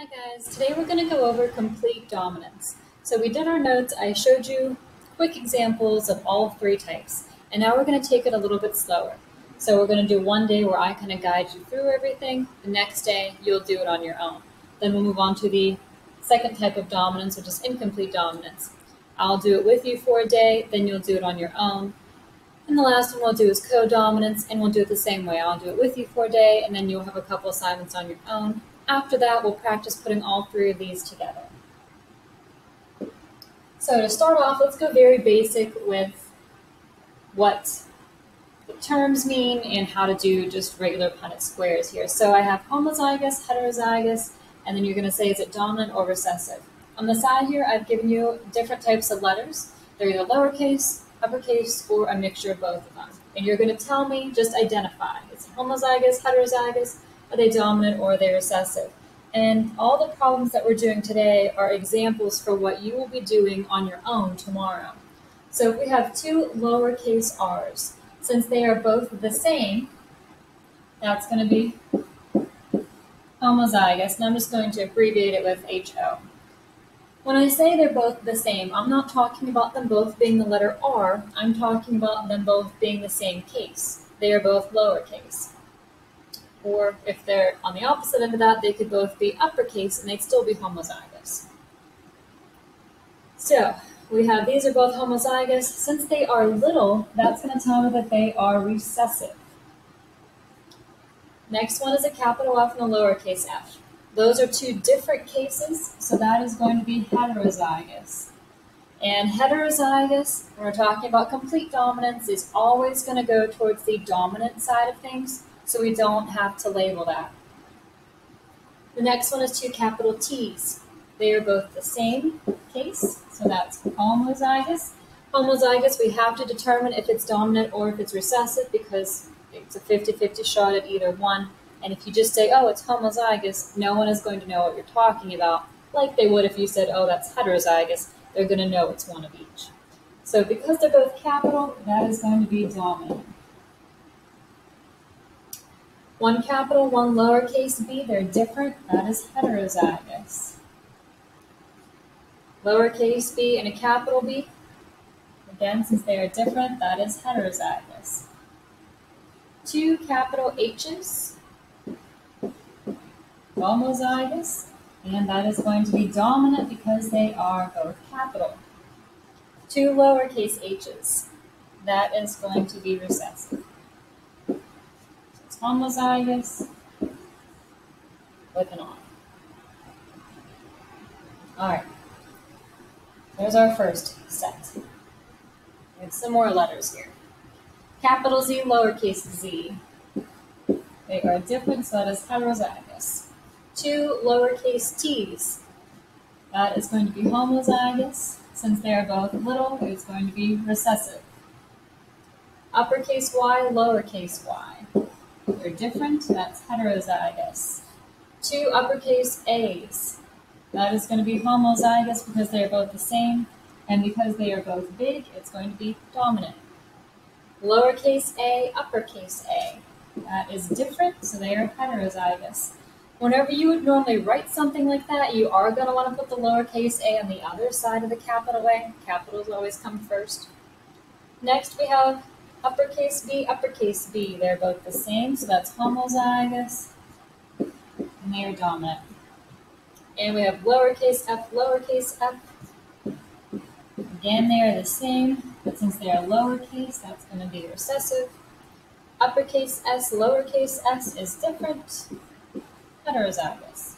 Hi guys, today we're going to go over complete dominance. So we did our notes, I showed you quick examples of all three types, and now we're going to take it a little bit slower. So we're going to do one day where I kind of guide you through everything, the next day you'll do it on your own. Then we'll move on to the second type of dominance, which is incomplete dominance. I'll do it with you for a day, then you'll do it on your own. And the last one we'll do is co-dominance, and we'll do it the same way. I'll do it with you for a day, and then you'll have a couple assignments on your own. After that, we'll practice putting all three of these together. So to start off, let's go very basic with what the terms mean and how to do just regular Punnett squares here. So I have homozygous, heterozygous, and then you're going to say, is it dominant or recessive? On the side here, I've given you different types of letters. They're either lowercase, uppercase, or a mixture of both of them. And you're going to tell me, just identify. Is it homozygous, heterozygous? Are they dominant or are they recessive? And all the problems that we're doing today are examples for what you will be doing on your own tomorrow. So if we have two lowercase r's, since they are both the same, that's going to be homozygous, and I'm just going to abbreviate it with HO. When I say they're both the same, I'm not talking about them both being the letter R, I'm talking about them both being the same case. They are both lowercase. Or if they're on the opposite end of that, they could both be uppercase and they'd still be homozygous. So we have these are both homozygous. Since they are little, that's going to tell me that they are recessive. Next one is a capital F and a lowercase f. Those are two different cases, so that is going to be heterozygous. And heterozygous, when we're talking about complete dominance, is always going to go towards the dominant side of things, so we don't have to label that. The next one is two capital T's. They are both the same case, so that's homozygous. Homozygous, we have to determine if it's dominant or if it's recessive because it's a 50-50 shot at either one. And if you just say, oh, it's homozygous, no one is going to know what you're talking about, like they would if you said, oh, that's heterozygous. They're going to know it's one of each. So because they're both capital, that is going to be dominant. One capital, one lowercase b, they're different. That is heterozygous. Lowercase b and a capital B, again, since they are different, that is heterozygous. Two capital H's, homozygous, and that is going to be dominant because they are both capital. Two lowercase h's, that is going to be recessive. Homozygous with an R. All right, there's our first set. We have some more letters here. Capital Z, lowercase z. They are different, so that is heterozygous. Two lowercase t's. That is going to be homozygous. Since they are both little, it's going to be recessive. Uppercase Y, lowercase y. They're different, that's heterozygous. Two uppercase A's. That is going to be homozygous because they are both the same, and because they are both big, it's going to be dominant. Lowercase a, uppercase A. That is different, so they are heterozygous. Whenever you would normally write something like that, you are going to want to put the lowercase a on the other side of the capital A. Capitals always come first. Next we have uppercase B, uppercase B. They're both the same, so that's homozygous, and they are dominant. And we have lowercase f, lowercase f. Again, they are the same, but since they are lowercase, that's going to be recessive. Uppercase s, lowercase s is different, heterozygous.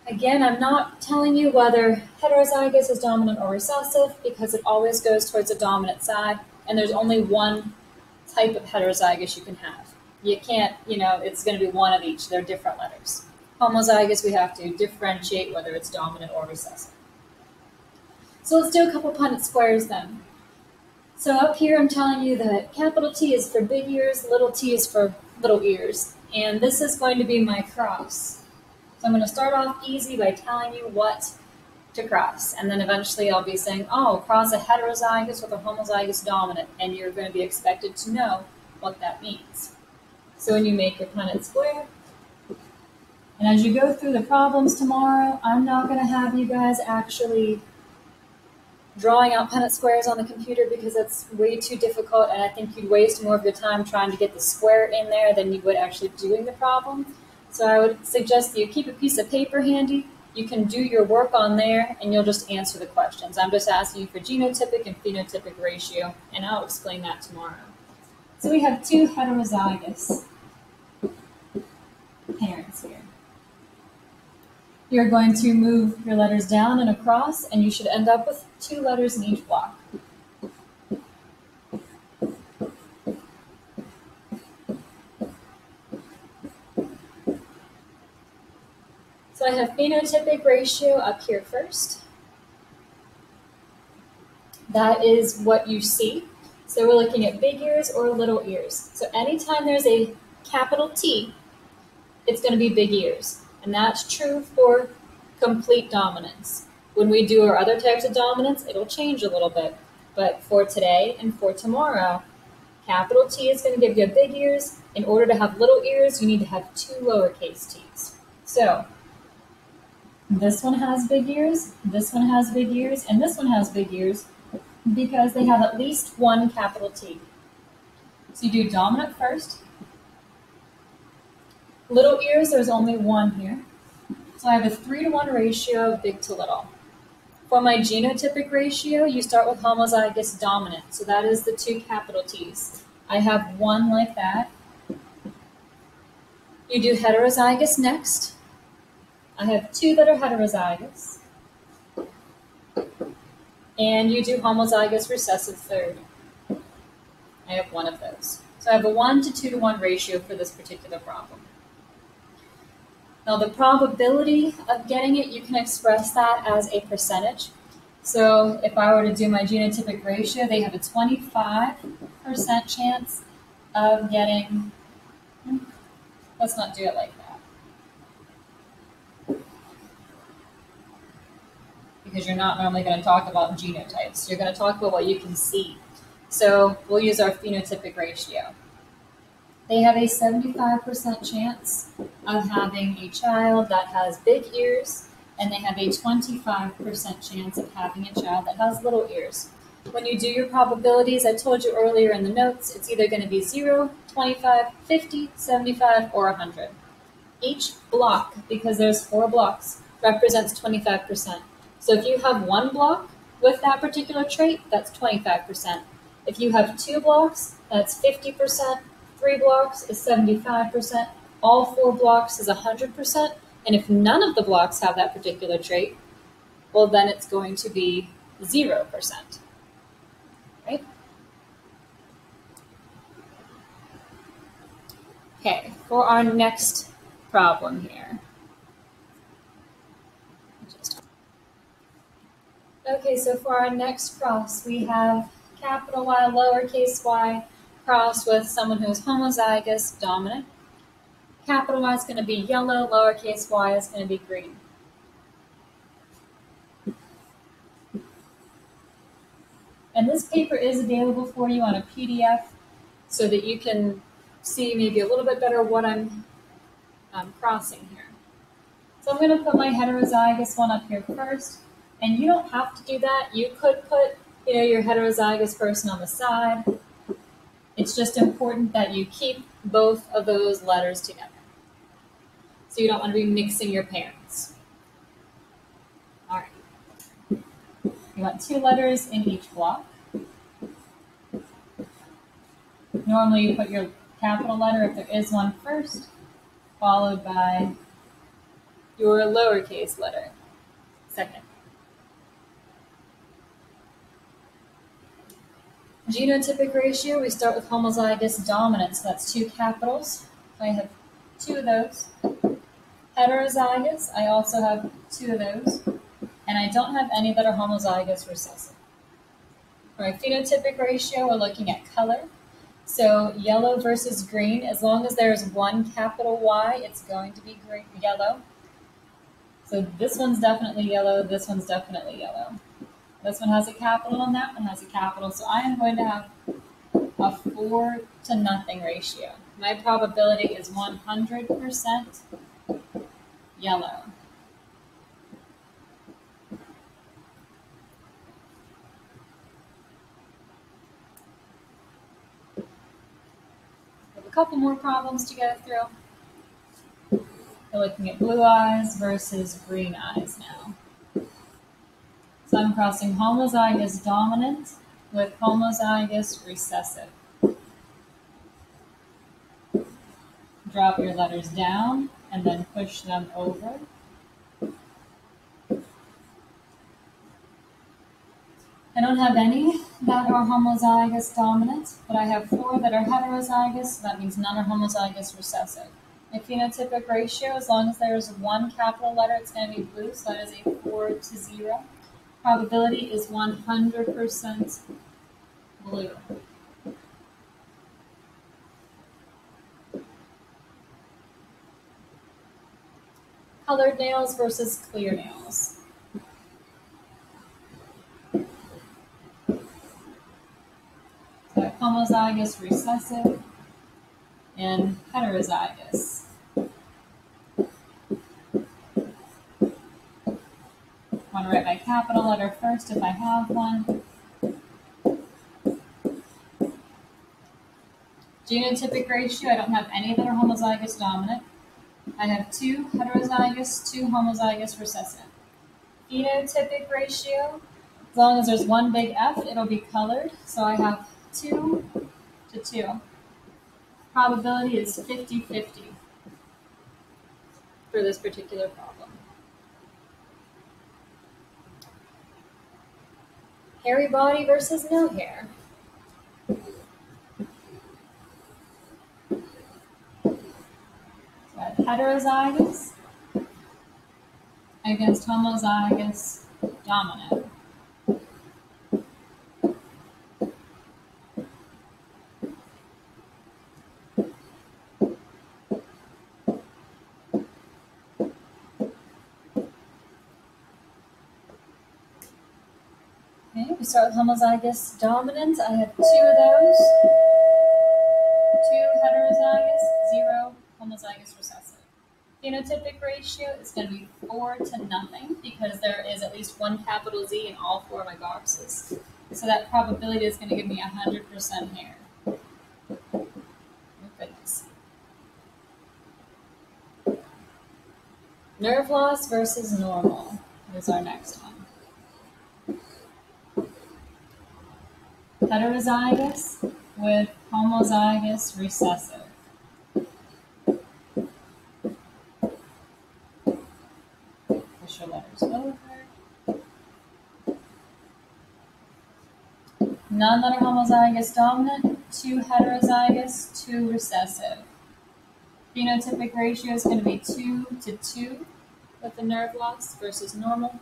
Again, I'm not telling you whether heterozygous is dominant or recessive because it always goes towards the dominant side, and there's only one type of heterozygous you can have. You can't, it's going to be one of each. They're different letters. Homozygous, we have to differentiate whether it's dominant or recessive. So let's do a couple Punnett squares then. So up here I'm telling you that capital T is for big ears, little t is for little ears. And this is going to be my cross. So I'm going to start off easy by telling you what to cross. And then eventually I'll be saying, oh, cross a heterozygous with a homozygous dominant. And you're going to be expected to know what that means. So when you make your Punnett square, And as you go through the problems tomorrow, I'm not going to have you guys actually drawing out Punnett squares on the computer because that's way too difficult, and I think you'd waste more of your time trying to get the square in there than you would actually doing the problem. So I would suggest that you keep a piece of paper handy. You can do your work on there, and you'll just answer the questions. I'm just asking you for genotypic and phenotypic ratio, and I'll explain that tomorrow. So we have two heterozygous parents here. You're going to move your letters down and across, and you should end up with 2 letters in each block. So I have phenotypic ratio up here first. That is what you see. So we're looking at big ears or little ears. So anytime there's a capital T, it's going to be big ears. And that's true for complete dominance. When we do our other types of dominance, it'll change a little bit. But for today and for tomorrow, capital T is going to give you big ears. In order to have little ears, you need to have 2 lowercase t's. So this one has big ears, this one has big ears, and this one has big ears because they have at least 1 capital T. So you do dominant first. Little ears, there's only 1 here. So I have a 3-to-1 ratio of big to little. For my genotypic ratio, you start with homozygous dominant. So that is the 2 capital T's. I have 1 like that. You do heterozygous next. I have 2 that are heterozygous. And you do homozygous recessive third. I have 1 of those. So I have a 1 to 2-to-1 ratio for this particular problem. Now the probability of getting it, you can express that as a percentage. So if I were to do my genotypic ratio, they have a 25% chance of getting, let's not do it like that. Because you're not normally going to talk about genotypes. You're going to talk about what you can see. So we'll use our phenotypic ratio. They have a 75% chance of having a child that has big ears, and they have a 25% chance of having a child that has little ears. When you do your probabilities, I told you earlier in the notes, it's either going to be 0, 25, 50, 75, or 100. Each block, because there's 4 blocks, represents 25%. So if you have 1 block with that particular trait, that's 25%. If you have 2 blocks, that's 50%. 3 blocks is 75%, all 4 blocks is 100%, and if none of the blocks have that particular trait, well then it's going to be 0%, right? Okay, for our next problem here. Okay, so for our next cross, we have capital Y, lowercase y, cross with someone who's homozygous dominant. Capital Y is going to be yellow, lowercase y is going to be green. And this paper is available for you on a PDF so that you can see maybe a little bit better what I'm crossing here. So I'm going to put my heterozygous one up here first. And you don't have to do that. You could put your heterozygous person on the side. It's just important that you keep both of those letters together. So you don't want to be mixing your parents. All right. You want 2 letters in each block. Normally you put your capital letter, if there is one, first, followed by your lowercase letter second. Genotypic ratio, we start with homozygous dominant, so that's 2 capitals. I have 2 of those. Heterozygous, I also have 2 of those. And I don't have any that are homozygous recessive. For my phenotypic ratio, we're looking at color. So yellow versus green, as long as there's 1 capital Y, it's going to be yellow. So this one's definitely yellow, this one's definitely yellow. This one has a capital and that one has a capital. So I am going to have a 4-to-0 ratio. My probability is 100% yellow. We have a couple more problems to go through. We're looking at blue eyes versus green eyes now. So I'm crossing homozygous dominant with homozygous recessive. Drop your letters down and then push them over. I don't have any that are homozygous dominant, but I have 4 that are heterozygous, so that means none are homozygous recessive. My phenotypic ratio, as long as there is one capital letter, it's going to be blue, so that is a 4-0. Probability is 100% blue. Colored nails versus clear nails. So homozygous recessive and heterozygous. I want to write my capital letter first if I have one. Genotypic ratio, I don't have any that are homozygous dominant. I have 2 heterozygous, 2 homozygous recessive. Phenotypic ratio, as long as there's one big F, it'll be colored. So I have 2-2. Probability is 50-50 for this particular problem. Hairy body versus no hair. So I have heterozygous against homozygous dominant. Okay, we start with homozygous dominant. I have 2 of those. 2 heterozygous, 0 homozygous recessive. Phenotypic ratio is going to be 4-0 because there is at least one capital Z in all 4 of my boxes. So that probability is going to give me 100% hair. Oh, goodness. Nerve loss versus normal is our next one. Heterozygous with homozygous recessive. Push your letters over. None that are homozygous dominant, 2 heterozygous, 2 recessive. Phenotypic ratio is going to be 2-2 with the nerve loss versus normal.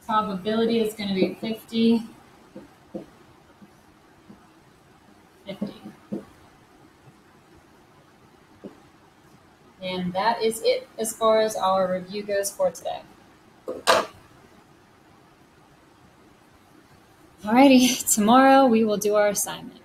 Probability is going to be 50-50. And that is it as far as our review goes for today. Alrighty, tomorrow we will do our assignment.